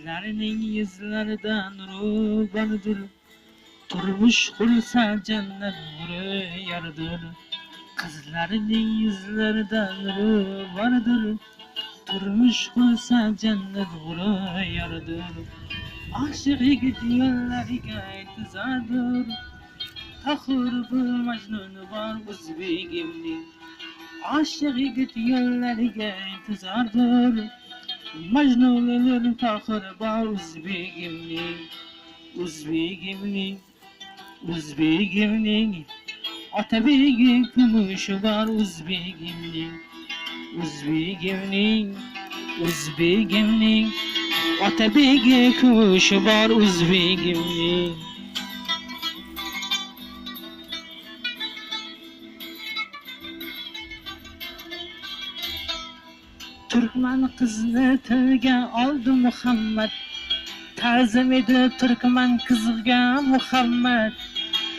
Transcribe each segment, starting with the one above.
Qizlarining yuzlaridan nuri bordir, turmush qursa jannat nuri yoridir. Qizlarining yuzlaridan nuri bordir, turmush qursa jannat nuri yoridir. Aşık yigit yo'llariga intizordir, Tahir bu Majnun bor o'zbegimning. Aşık yigit yo'llariga intizordir, Majnunlar Tahir bor o'zbegimning. O'zbegimning Otabegi kumushi bor o'zbegimning. O'zbegimning Otabegi kumushi bor o'zbegimning. Turkman qizni tilga oldi Muhammad, ta'zim edi turkman qizga Muhammad.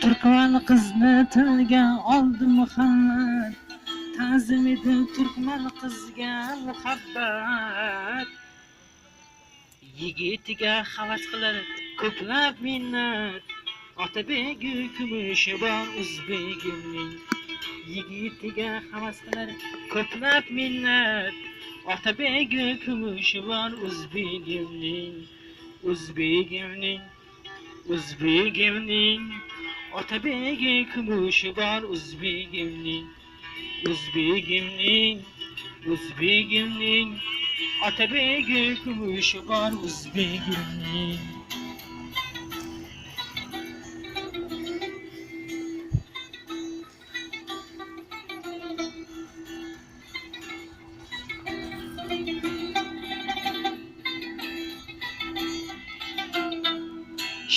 Turkman qizni tilga oldi Muhammad, ta'zim edi turkman qizga muhabbat. Yigitiga havas qilar ko'plab minnat, Otabegi kumushi bor o'zbegimning. Yigitiga havas qilar ko'plab minnat, Otabegi kumushi bor o'zbegimning. O'zbegimning Otabegi kumushi bor o'zbegimning. O'zbegimning Otabegi kumushi bor o'zbegimning.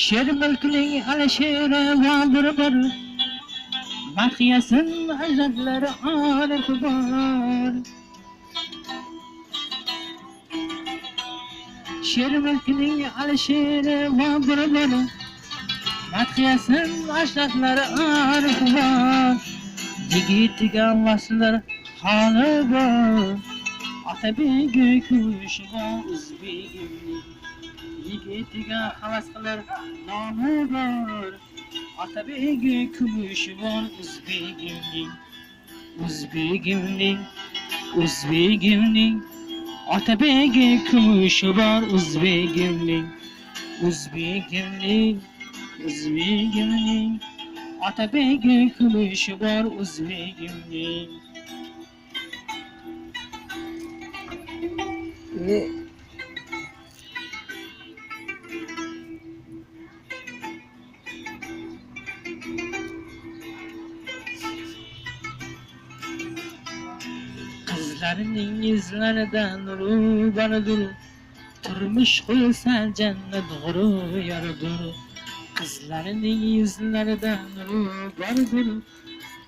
Sher mulkning alasheri va bir Mahyasin ajdodlari orif bor. Sher mulkning alasheri va bir Mahyasin ajdodlari orif bor. Yigitiga vaslar holi bor, Otabegi kumushi bor o'zbegimning. Yigitiga havas qilar nomi bor, Otabegi kumushi bor o'zbegimning. O'zbegimning Otabegi kumushi bor o'zbegimning. O'zbegimning Otabegi kumushi bor o'zbegimning. Qizlarining yuzlaridan nuri bordir, turmush qursa jannat nuri yoridir. Qizlarining yuzlaridan nuri bordir,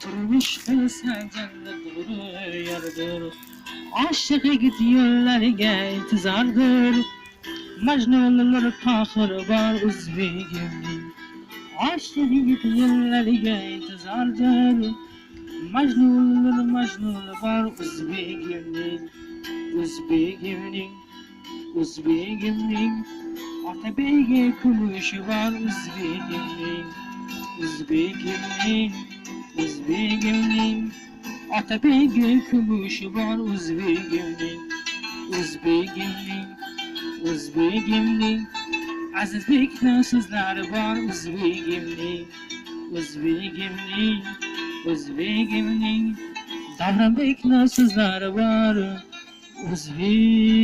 turmush qursa jannat nuri yoridir. Aşık yigit yo'llariga intizordir, Majnunlar Tahir bor o'zbegimning. Aşık yigit yo'llariga intizordir, Majnunlar bor o'zbegimning. O'zbegimning Otabegi kumushi bor o'zbegimning. O'zbegimning Otabegi kumushi bor o'zbegimning. O'zbegimning Azizbekning so'zlari bor o'zbegimning. O'zbegimning Davronbekning so'zlari bor o'zbegimning.